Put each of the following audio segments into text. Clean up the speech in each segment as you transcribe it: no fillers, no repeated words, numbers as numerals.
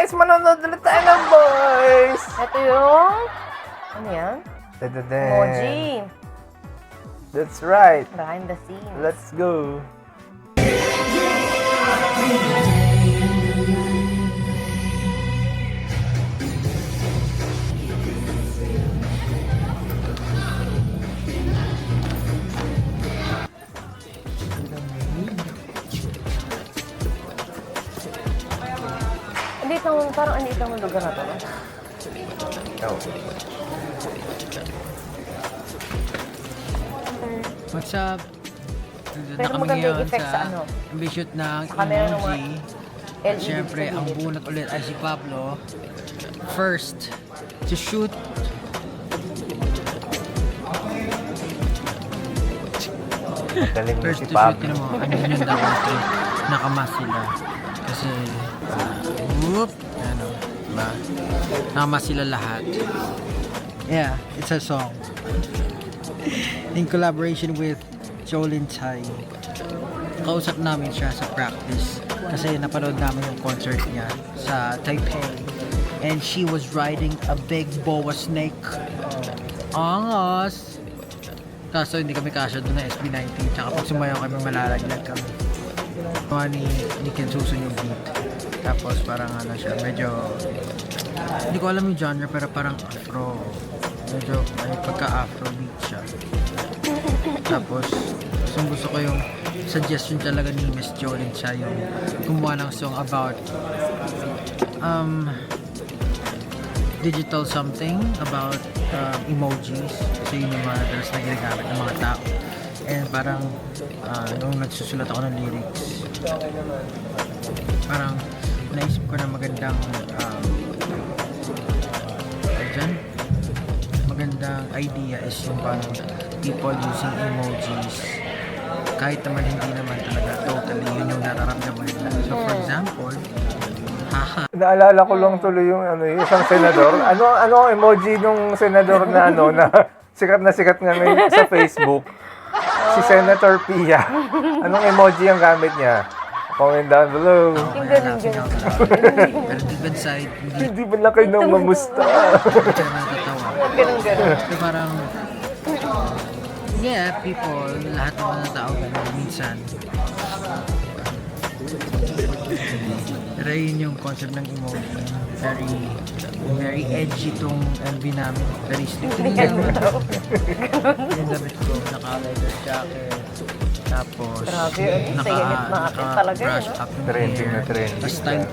guys, manonood ulit tayo ng boys! Ito yung... Ano yan? Dadadam. Emoji. That's right. Behind the scenes. Let's go. Parang andito ang lugar na to. Oh. What's up? Pero maganda yung effect sa ano? Ambishoot ng Sa camera ng emoji. LED Siyempre, sa ang gilid. bunot ulit ay si Pablo. First, to shoot. Galing mo First si to shoot, Pablo. yun mo, ano yun yung dapat nakamas sila. Kasi, whoop, ano, diba? Nakamas sila lahat. Yeah, it's a song. In collaboration with Jolin Tsai. Kausap namin siya sa practice kasi napanood namin yung concert niya sa Taipei. And she was riding a big boa snake. Angas! Kaso hindi kami kasya doon na SB19. Tsaka pag sumayaw kami, malalaglag kami. Mga ni Ken Susun yung beat. Tapos parang ano siya, medyo... Hindi ko alam yung genre pero parang afro. Medyo may pagka-afro beat siya. Tapos, gusto ko yung suggestion talaga ni Miss Jolin siya yung gumawa ng song about digital something about emojis kasi yun yung mga dalas na ginagamit ng mga tao and parang nung nagsusulat ako ng lyrics parang naisip ko na magandang magandang idea is yung parang people using emojis kahit naman hindi naman talaga totally yun yung nararamdaman nila. So for example, haha. Naalala ko lang tuloy yung isang senador. Ano ang emoji nung senador na sikat nga ngayon sa Facebook? Si Senator Pia. Anong emoji ang gamit niya? Comment down below. Yung ganun. Pero deep inside, hindi Hindi ba lang kayo nang mamusta? siya natatawa. Ganun. So parang, yeah, people, lahat ng mga tao ganun minsan. Pero yun yung concept ng emoji. Very edgy tong MV namin. Very slick. Yung damit ko, naka-leather jacket. Tapos, Grabe, sayangit natin talaga, brush no? up yung Trending na hair. trending. Tapos style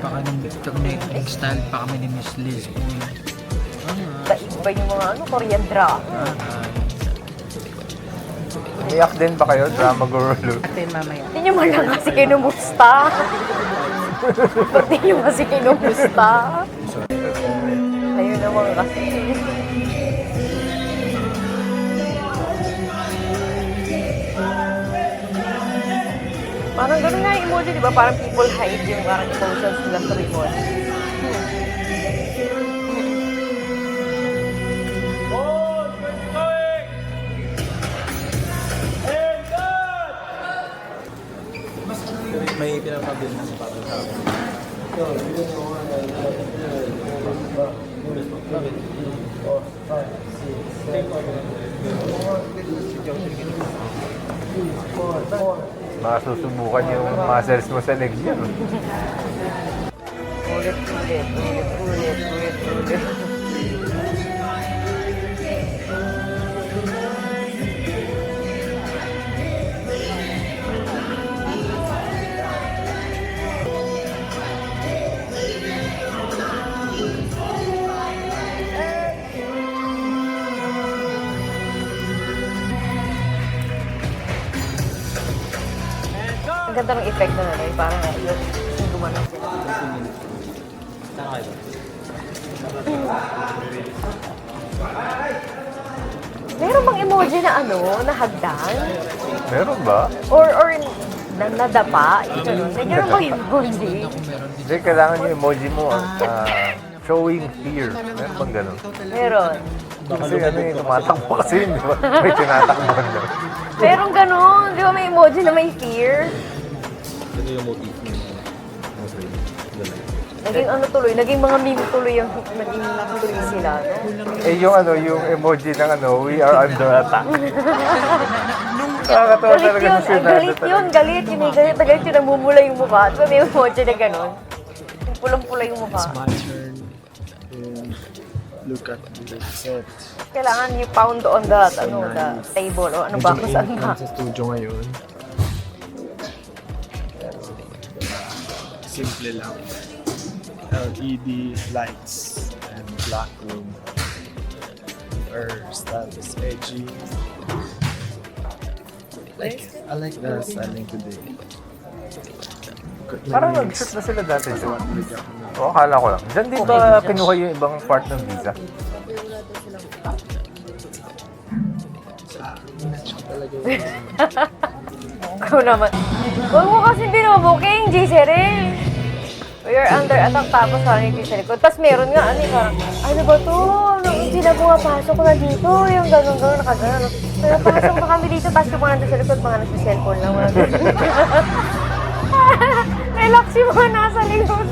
pa kami ni Miss Liz. Iba yung mga Korean drama. Umiyak din ba kayo, drama guru? Hindi nyo man lang kasi kinumusta. Ba't di nyo kasi kinumusta? Ayun naman kasi. Parang ganun nga yung emoji, di ba? Parang people hide yung parang emotions nila sa emoji. May pinapabilis na sa Pablo sa akin. Masusubukan yung muscles mo sa legs yan. Ulit. Ang ganda ng effect na nun, parang yung gumanon sila. Saan kayo? Meron bang emoji na na hagdan? Meron ba? Or nadapa? Yung ganun. May ganun bang emoji? Hindi, kailangan yung emoji mo showing fear. Meron bang ganun? Meron. Kasi tumatakbo kasi, di ba? May tinatakbo na. Meron ganun. Di ba may emoji na may fear? Ito yung motif ng frame. Naging ano tuloy, naging mga meme tuloy yung naging tuloy sila, no? Eh yung ano, yung emoji ng ano, we are under attack. Nakakatawa Galit talaga yun, sa Senado. galit yun, may galit na galit yun, namumula yung mukha. Diba may emoji na gano'n? Yung pulang-pula yung mukha. It's my turn. And look at the set. Kailangan you pound on the, the table, o ano ba, kung saan ba? Sa studio ngayon. Simple lang. LED lights and black room. Our style is edgy. I like the styling today. Parang nag-shoot na sila dati dyan. Oo, akala ko lang. Diyan din ba kinuha yung ibang part ng visa? Ikaw naman. Huwag mo kasi binoboking, J. Cyril. We are under attack tapos parang yung sa likod. Tapos meron nga, parang, ano ba to? Hindi na pumapasok na dito. Yung gano'n-gano'n, nakagano'n. Pero pasok na kami dito, tapos yung mga nasa sa likod, mga nasa cellphone lang. Mga relax yung mga nasa likod.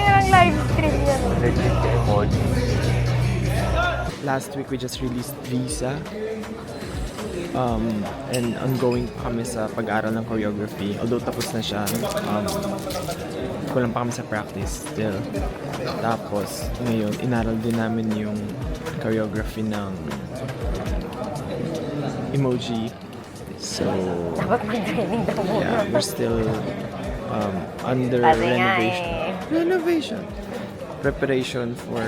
Ang live stream yan. Legit emoji. Last week we just released Visa. And ongoing pa kami sa pag-aaral ng choreography. Although tapos na siya, kulang pa kami sa practice still. Tapos ngayon, inaral din namin yung choreography ng emoji. So, Dapat mag-training daw muna. yeah, we're still under Kasi nga renovation. Renovation. Preparation for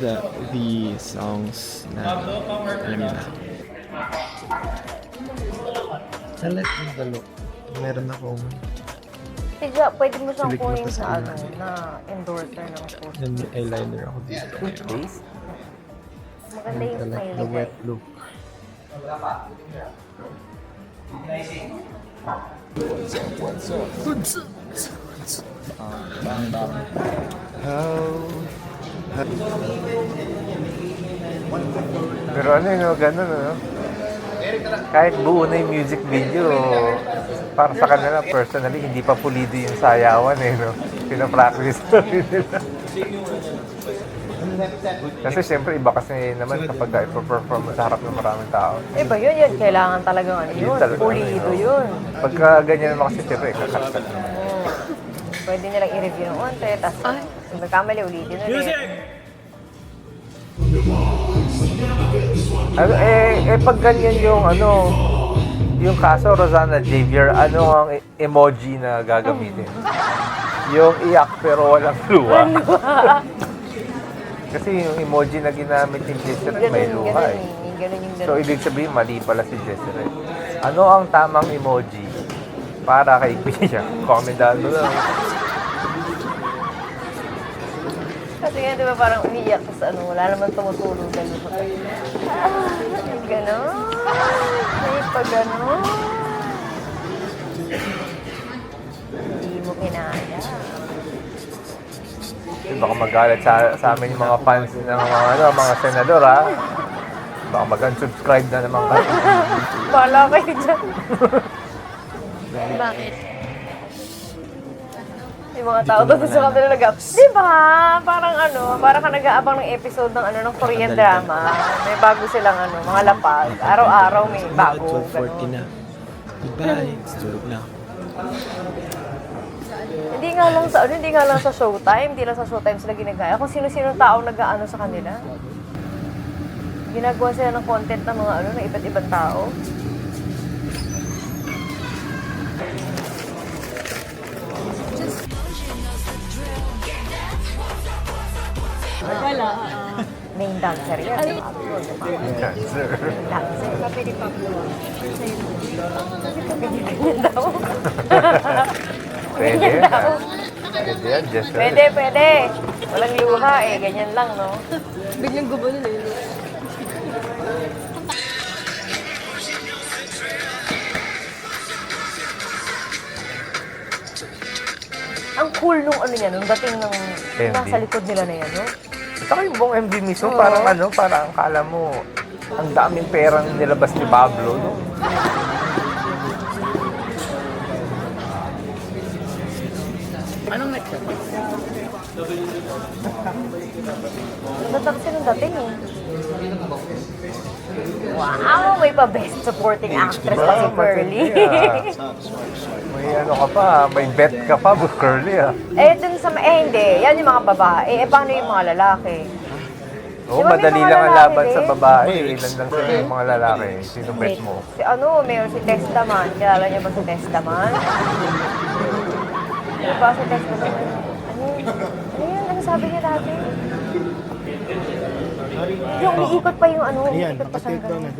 the songs na alam niyo na. I like the look. Meron akong Tiga, pwede mo siyang Silik mo kunin pa sa sa ano, ilalim. na endorser ng post. eyeliner ako dito. Toothpaste? Maganda yung I like smiley the guy. wet look. Pero ano yun, ganun, ano? Kahit buo na yung music video, para sa kanila, personally, hindi pa pulido yung sayawan, eh, no? Pinapractice na rin nila. Kasi syempre, iba kasi naman kapag ipa-perform mo sa harap ng maraming tao. Iba yun. Kailangan talagang ano yun. Talaga, Pulido ano, yun. Pagka ganyan naman kasi, syempre, kakat-kat naman. Pwede nilang i-review ng onte, tapos kung nagkamali, ulitin ulit. Ano, pag ganyan yung yung kaso, Rosana Javier, ano ang emoji na gagamitin? Yung iyak pero walang luha. Kasi yung emoji na ginamit ni Jesseret may luha eh. Ganun yung So, ibig sabihin, mali pala si Jesseret. Ano ang tamang emoji para kay Pia? Comment down below. Kasi nga, di ba parang umiiyak tapos wala naman tumutulong na luha. Ganon. May pa ganon. Hindi mo kinaya. Baka magalit sa amin yung mga fans ng mga senador, ha? Baka mag-unsubscribe na naman kayo. Bala kayo dyan. Bakit? Yung mga tao doon sa kanila di ba? Parang parang ka nag-aabang ng episode ng Korean drama. May bago silang mga lapag. Araw-araw may bago. 12:40 na. Goodbye. Tulog na. Hindi nga lang sa Showtime, hindi lang sa Showtime sila ginagaya. Kung sino-sino tao nag-aano sa kanila. Ginagawa sila ng content ng mga ng iba't ibang tao. Main dancer yan. Cancer. Dancer. Sabi ni Pablo. Pwede Ganyan yan, daw. ha? Pwede yan, Jesseret. Pwede. Walang luha eh. Ganyan lang, no? Biglang gumano na yun. Ang cool nung nung dating ng MV. nasa likod nila na yan, no? At saka yung buong MV mismo, parang parang kala mo, ang daming perang nilabas ni Pablo, no? Anong Natapos siya nung dating eh. Wow, may pa best supporting actress pa si Curly. May ano ka pa, may bet ka pa, Curly ah. Dun sa, hindi, yan yung mga babae. Paano yung mga lalaki? Oo, Di ba may madali mga lang ang lalaki laban sa din? babae. Ilan lang sila yung mga lalaki. Sino bet mo? Si mayroon si Testaman. Kilala niyo ba si Testaman? Di ba si Testaman? Ano sabi niya dati? Yung umiikot pa yung umiikot pa siyang gano'n.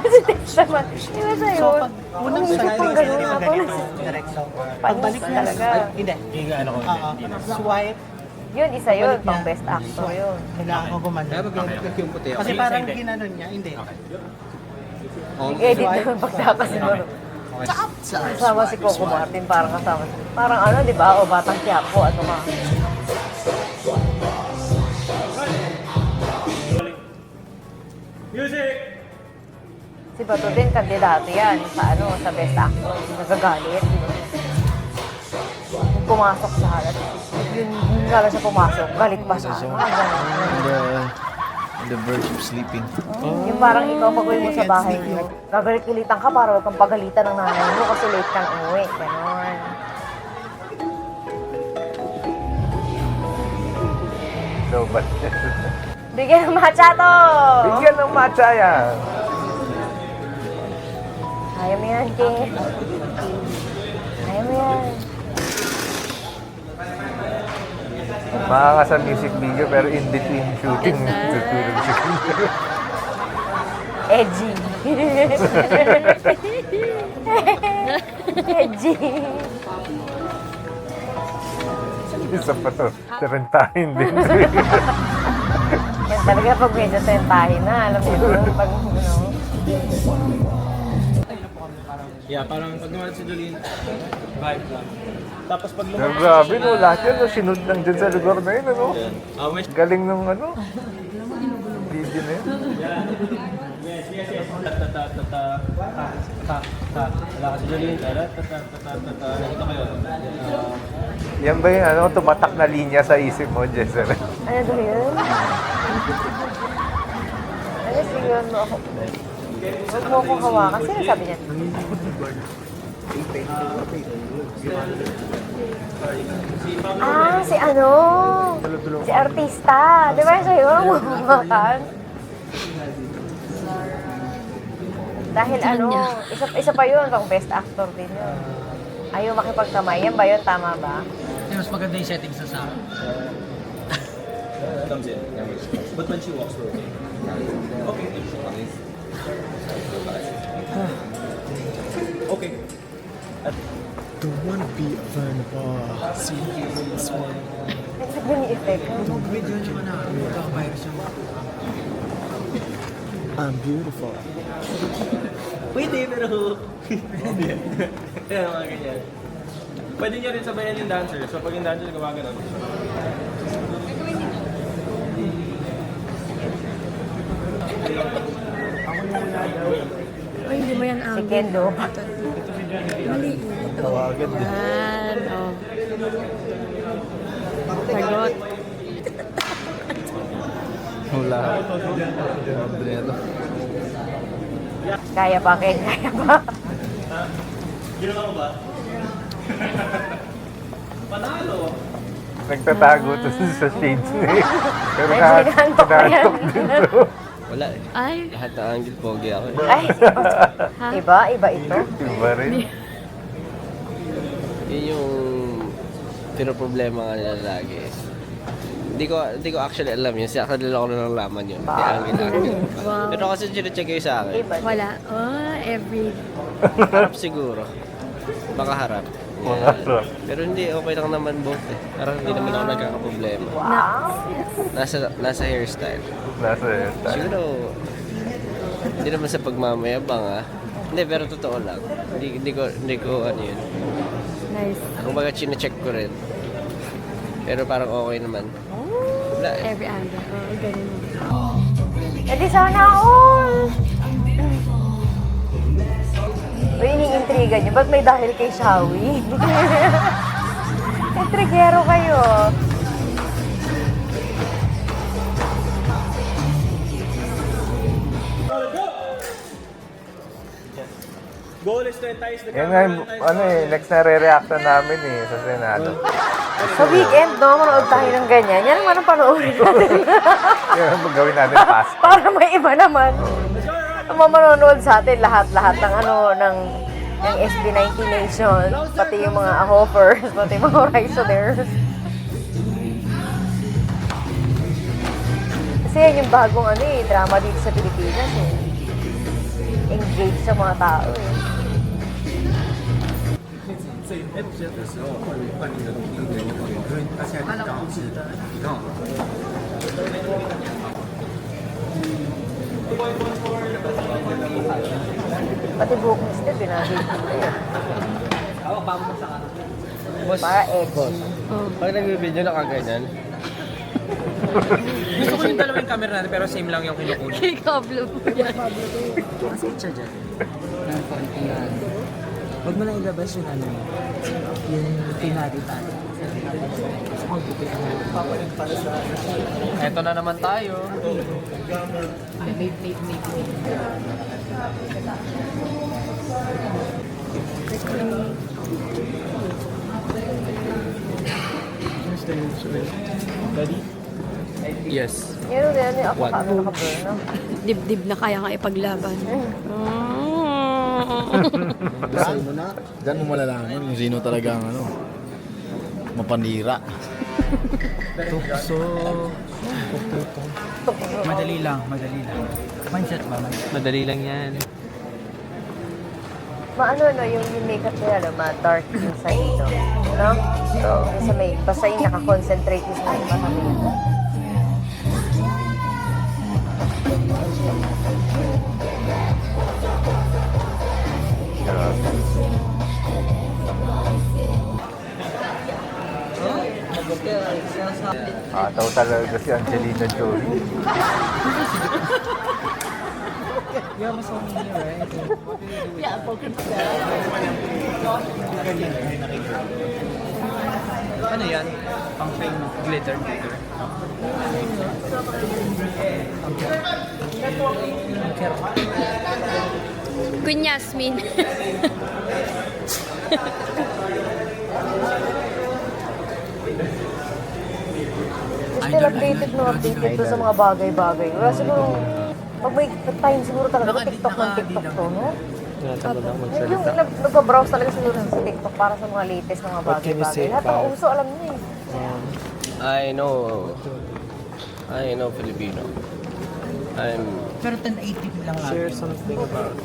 Si Testaman. Di ba sa'yo? Umiikot pang gano'n ako. Panis talaga. Hindi ano ko. Swipe, Yun, isa yun. Pang best actor yun. kailangan ko gumano. Yung puti. Kasi parang ginanon niya, hindi. Edit naman pagkakasunod. Kasama si Coco Martin, parang kasama. Parang ano, di ba? O Batang Quiapo, ano ka? Si Bato din, kandidato yan sa sa best actor. Nagagalit. Yung pumasok sa halat. Yun nga lang siya pumasok. Galit pa siya. Mga ganun. On the verge of sleeping. Yung parang ikaw pag-uwi mo sa bahay mo, gagalit-gilitan ka para huwag kang pagalitan ng nanay mo kasi late kang umuwi. Ganon. No, but Bigyan ng matcha to! bigyan ng matcha yan. Kaya mo yan, King. Kaya mo yan. Makaka sa music video pero in between shooting, tutulog si Kim. Edgy. Edgy. Isa pa to, tarentahin din. Yan talaga pag medyo tentahin na. Alam mo yun, pag Yeah, parang pag naman si Jolene, vibe lang. Tapos pag Pero grabe no, lahat yan no, sinod lang dyan sa lugar na yun, ano? Wish. Galing nung ano, video na yun. Wala ka si Jolene. Nakita kayo. Yan ba yung ano, tumatak na linya sa isip mo, Jessel? ano daw yun? Ano siguro mo ako? Huwag mo akong hawakan. Sino sabi niya? Si ano? Si artista. Di ba sa'yo? Huwag Dahil ano, isa pa yun, pang best actor din yun. Ayaw makipagkamay. Yan ba yun? Tama ba? Mas maganda yung settings sa akin. Comes in. But when she walks, we're okay. Okay. Okay. Don't wanna be a fan of see this one. Nagsagdan yung effect. Video naman na. Magkakavirus yung I'm beautiful. Pwede, pero... Hindi. Kaya mga ganyan. Pwede niya rin sabayan yung dancer. So pag yung dancer gumagano'n. Ay, hindi mo yan Si ang... Kendo. Mali. Tawagan din. Yan, oh. Sagot. Wala. Kaya pa, Ken. Kaya pa. Ginawa mo ba? Panalo! Nagtatago to sa shades niya eh. Pero Ay, sinaantok na yan. kinaantok din to. Wala eh. Ay, Lahat ng angle pogi ako eh. Ay, iba ito. Iba rin. Yun yung pinoproblema nga nila lagi. Hindi ko actually alam yun. Sa kanila ko na nalaman yun. Angle. wow. Pero kasi sinecheck kayo sa akin. Iba. Wala. Oh, every... Harap siguro. Baka harap. Mga rock. Pero hindi, okay lang naman both eh. Parang hindi naman ako nagkakaproblema. Wow. Nasa hairstyle. Nasa hairstyle. Siguro, hindi naman sa pagmamayabang ah. Hindi, pero totoo lang. Hindi ko ano yun. Nice. Kung baga chinecheck ko rin. Pero parang okay naman. Wala eh. Every angle. Oh, ganun mo. E di sana all. O iniintriga niyo, ba't may dahil kay Shawi? Intrigero kayo. Goal is to entice the Yan nga yung, next na re-reactan namin sa Senado. Sa weekend, no, manood tayo ng ganyan. Yan naman ang panoorin natin. Yan ang gawin natin pass. Para may iba naman. Ang mga manonood sa atin, lahat-lahat ng ng SB19 Nation, pati yung mga Ahofers, pati yung mga Horizoners. Kasi yan yung bagong drama dito sa Pilipinas engage sa mga tao Pati buhok ni Steve, binagay dito para edgy. Pag nag-video na kaganyan, Gusto ko yung dalawang camera natin pero same lang yung kinukunin. Kay Kablo po yan. Siya dyan. Ng konti na Huwag mo na ilabas yung yung pinari tayo. Eto na naman tayo. Ready? Yes. Meron din yung avocado naka-burn, no? Dibdib na kaya nga ipaglaban. Basay mo na. Diyan mo malalaman kung sino talaga ang mapanira. Tukso. Madali lang. Mindset ba? Madali lang yan. Yung makeup nila, ma-dark inside dito. No? So, kasi basta yung nakakonsentrate yung sa mata nila. Ataw talaga si Angelina Jolie. You have so many, right? Ano yan? Pang fame glitter. Queen Yasmin. Still updated doon sa mga bagay-bagay. Wala siguro, pag may time siguro talaga, TikTok ng TikTok to, no? Tinatanong lang Yung magsalita. nag-browse talaga siguro sa TikTok para sa mga latest na mga What can you bagay-bagay. say, Lahat ng Pao? uso, alam niyo I know Filipino. Pero 1080 lang lang. Share something about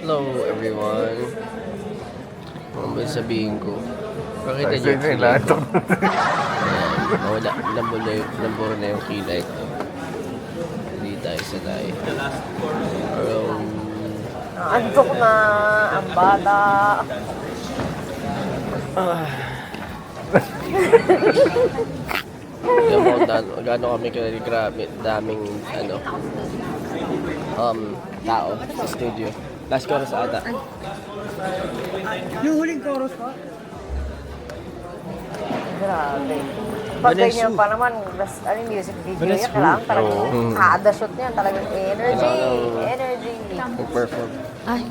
Hello everyone. Ano ba sabihin ko? Pakita niyo yung kilay Lahat ko. Wala, lambura na yung kilay ko. Hindi tayo sanay. Antok na, ang bata. Gano'n kami grabe, daming tao sa studio. Last chorus ata. Yung huling chorus pa? Grabe. Pag ganyan pa naman, music video yan, kailangan talagang kada shoot niyan, talagang energy. Perform. Ay.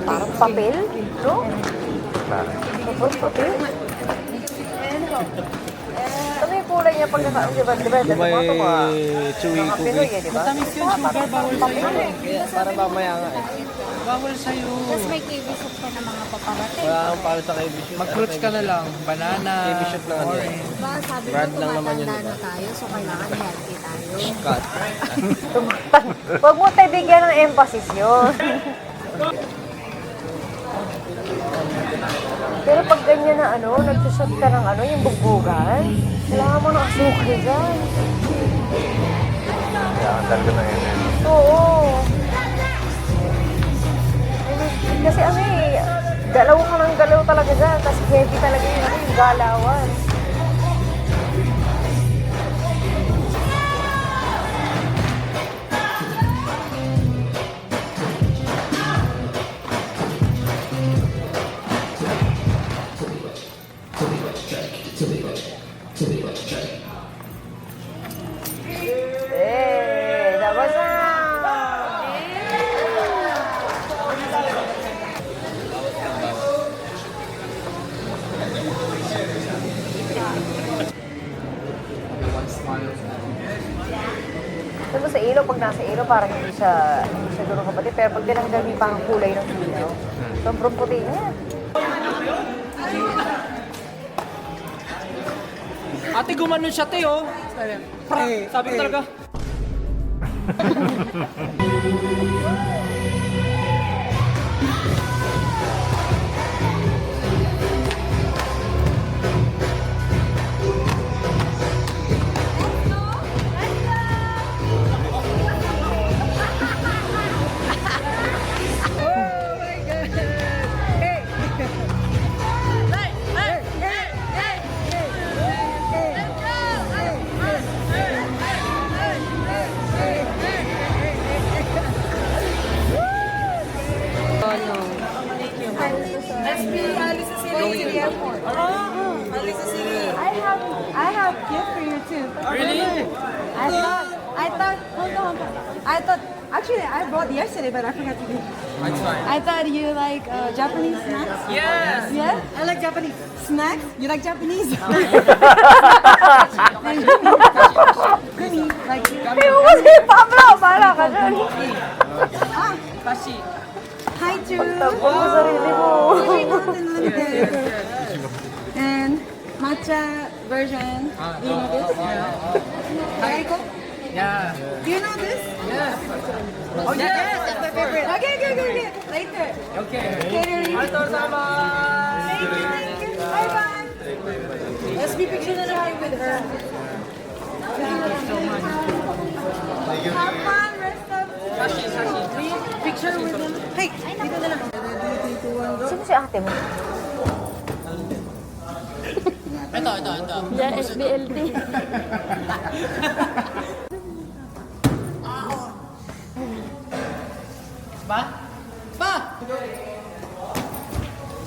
Parang papel, no? Papel. Ano yung kulay niya pag diba, May chewy mga cookie. Pinoy, di ba? Matamis yun, sugar, bawal sa'yo. Para mamaya nga eh. Bawal sa'yo. Tapos may KB soup pa na mga paparating. Wala akong para sa KB shoot. Mag-fruits ka na lang. Banana, KB shoot lang ano. orange. Diba, sabi Brand mo lang naman yun, tumatanda diba? na tayo, so kailangan healthy tayo. Cut. Huwag mo tayo bigyan ng emphasis yun. Pero pag ganyan na nagsusot ka ng yung bugbugan. Kailangan mo ng asukal dyan. Kaya talaga na yun. Oo. Kasi galaw ka ng galaw talaga dyan. Tapos heavy talaga yung galawan. Tapos na! Sabi mo sa ilaw, pag nasa ilaw, parang hindi siya gano'ng kapatid. Pero pag tinanggal mo yung kulay ng ilaw, sobrang puti niya. Ate, gumanon siya, te, oh. Sabi ko talaga. I have gift for you too. Really? I thought, actually I bought yesterday, but I forgot to do. That's fine. I thought you like Japanese snacks. Yes! Yeah? I like Japanese snacks. You like Japanese? Gumi, like Ayaw ko si Pablo! Bahala ka dyan! Kashi. hi to. Tapos mo sarili mo. And matcha version. Do you know this? Aiko? Yeah. Do you know this? Yes. Oh yes, that's my favorite. Okay. Later. Okay. Catering. Arigatou Thank you. Bye bye. Let's be picture na lang with her. Have fun, rest of. Picture with them. Hey, dito na lang. Sino si ate mo? Ito. Yeah, SBLD.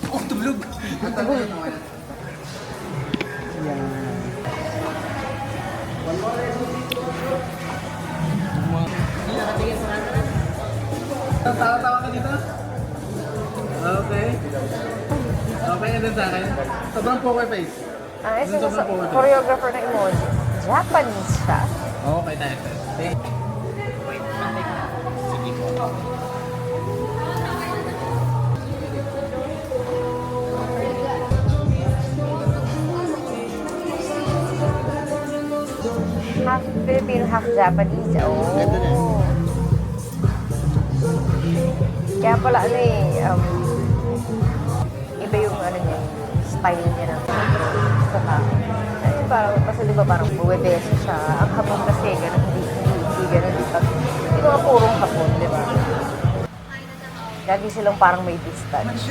Oh, tulog. Tawa-tawa ka dito? Okay. Okay na din sa akin. Sobrang poker face. Ito sa choreographer na emoji. Japanese siya. Okay na ito. Half Filipino, half Japanese. Oh. Kaya pala iba yung niya, style niya ng mukha. Kasi di ba parang buwebeso siya. Ang hapon kasi, ganun, hindi ganun. Hindi mga purong hapon, di ba? Lagi silang parang may distance.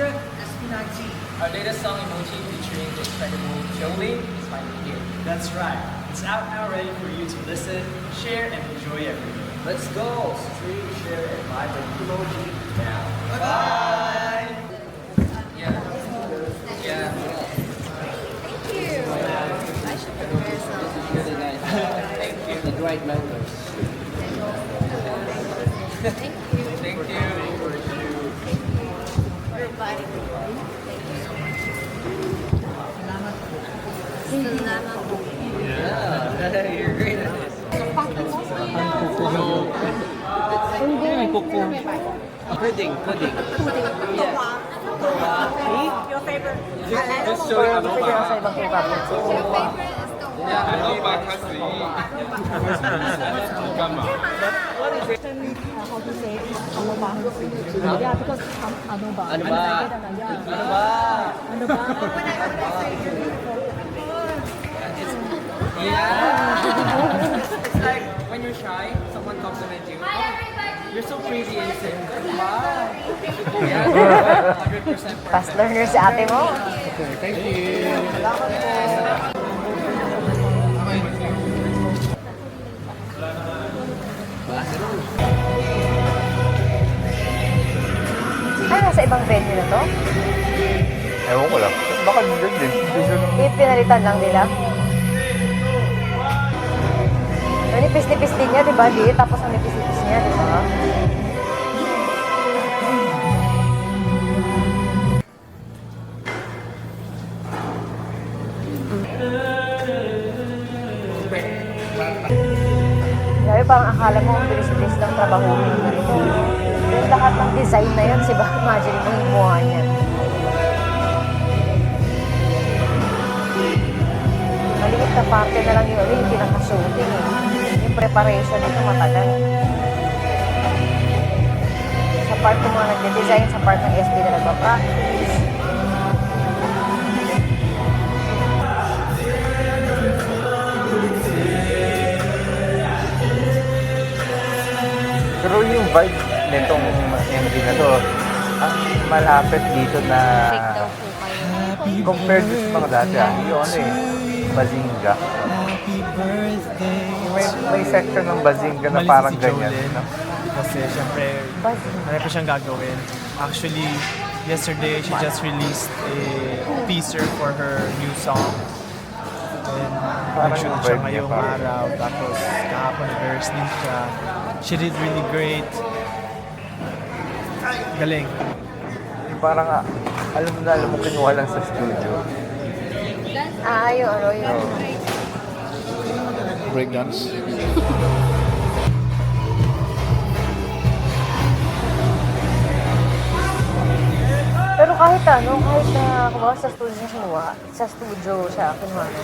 Our latest song, Emoji, featuring the incredible Joey, is finally here. That's right. It's out now, ready for you to listen, share, and enjoy everything. Let's go! Stream, share, and vibe with Emoji now. Bye! Yeah. Thank you. I should prepare some. Really nice. Thank you. The dried mangoes. Thank you. Thank you. Your body. Thank you so much. Salamat po. Yeah. You're great at this. Pudding. Your favorite. Gusto ko sa ibang K-pop. Your favorite is the one. I love Bakassi. How to say ano ba? Yeah, because ano ba? Ano ba? Ano ba? Ano ba? It's like when you're shy, someone compliments you. You're so pretty and say, wow. Yeah, 100%. Fast learner si ate mo. Ay, nasa ibang venue na to? Ewan ko lang. Baka din. Pinalitan lang nila. Yung nipis-nipis din niya, di ba? Di? Tapos ang nipis-nipis niya, di ba? Grabe, parang akala mo ang bilis-bilis lang trabahuin dito. Yung lahat ng design na yan, si ba? Imagine mo yung mukha niya. Maliit na parte na lang yung pinaka-shooting eh. Yung preparation nito matagal. Sa part ng mga nagde-design, sa part ng SB na nagpa-practice. Pero yung vibe nitong MV na to, ang malapit dito na compared to sa mga dati, yung ano eh, Bazinga. May section ng Bazinga na parang ganyan. No? Kasi syempre, marami pa siyang gagawin. Actually, yesterday, she just released a teaser for her new song. And nag-shoot siya ngayong araw. Tapos kahapon nag-rehearse din siya. She did really great. Galing. Yung parang, alam mo, kinuha lang sa studio. Yung ano, yung... Breakdance. Pero kahit na kumbaga sa studio niya kinuha, sa studio siya kinuha na,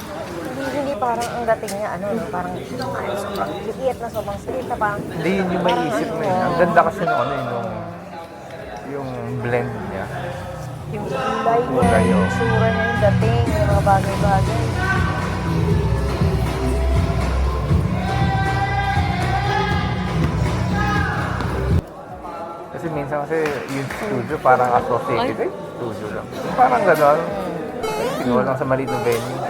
hindi parang ang dating niya, parang liit na sobrang sweet na parang... Hindi yun yung may isip mo yun. Ang ganda kasi nung yung blend niya. Yung kulay niya, yung sura niya, yung dating, yung mga bagay-bagay. Kasi minsan yung studio parang associated studio lang. Parang gano'n. Kinuha lang sa maliit ng venue.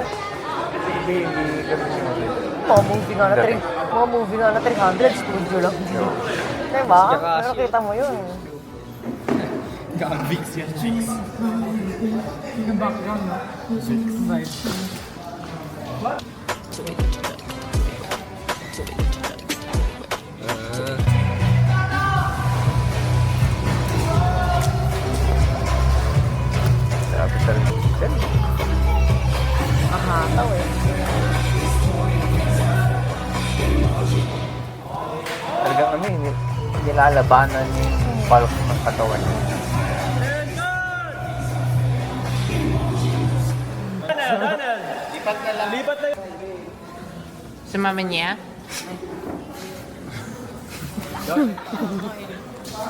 Hindi ganun yung ano. Mga movie nga na 300, studio lang. Diba? Pero kita mo yun. Gambix yan, chicks. Yung background, no? Vibe. Sabi sa rin. Ahataw eh. Talagang nilalabanan yung palos ng katawan niya. Lipat na Sa mama niya?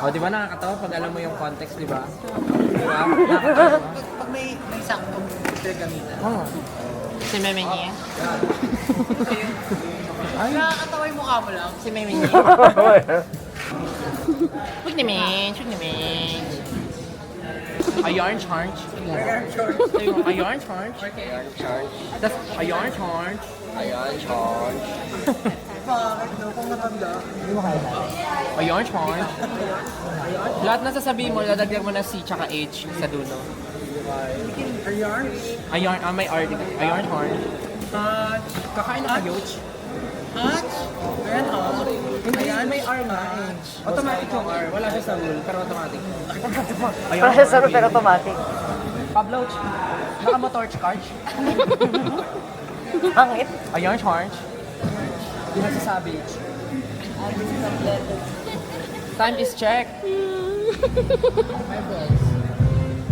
Di ba nakakatawa pag alam mo yung context, di ba? Di ba? Pag may saktong pinagamitan. Sa mama niya? Nakakatawa yung mukha mo lang. Sa mama niya? Huwag naman. A yarn charge. A yarn charge. That's a yarn charge. Ayan, Sean. Bakit no? Kung matanda. A yarn charge. Lahat na sasabihin mo, ladagdag mo na C tsaka H sa dulo. Ayarn? A yarn, may R dito. A yarn charge. Kakain na kayo. Hatch? Ayan ha. Ayan, may R nga eh. Automatic yung R. Wala siya sa rule, pero automatic. Processor pero automatic. Pablo, naka-motor charge. Pangit. A yarn charge. Hindi na sasabi. Time is check.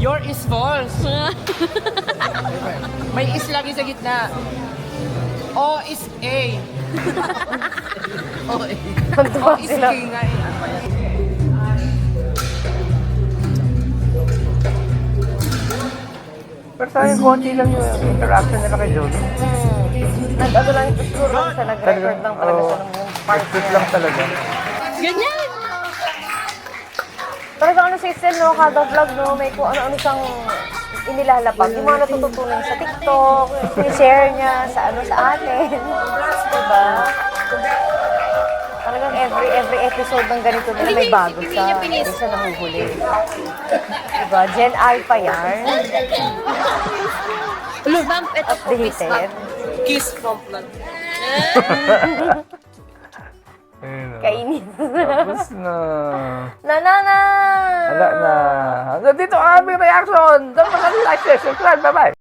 Your is false. May is lagi sa gitna. O is A. Nagtuwa sila. Pero sa akin, konti lang yung interaction nila kay Jolie. Nag-ano lang ito siguro sa nag-record lang talaga sa nung part Sweet niya. lang talaga. Ganyan! Talaga ano si Estel, no, kada vlog, no, may kung ano-ano siyang inilalapag. Yung mga natututunan niya sa TikTok, share niya sa ano sa atin. Diba? Talagang every episode ng ganito nila may bago siya. Hindi siya nahuhuli. Diba? Gen Alpha yan. Bump it up. Updated. Kiss compliment. Ayun, oh. Kainin. Tapos na. Nanana! Wala na. Nandito ang aming reaction. Don't forget to like, share, subscribe. Bye-bye.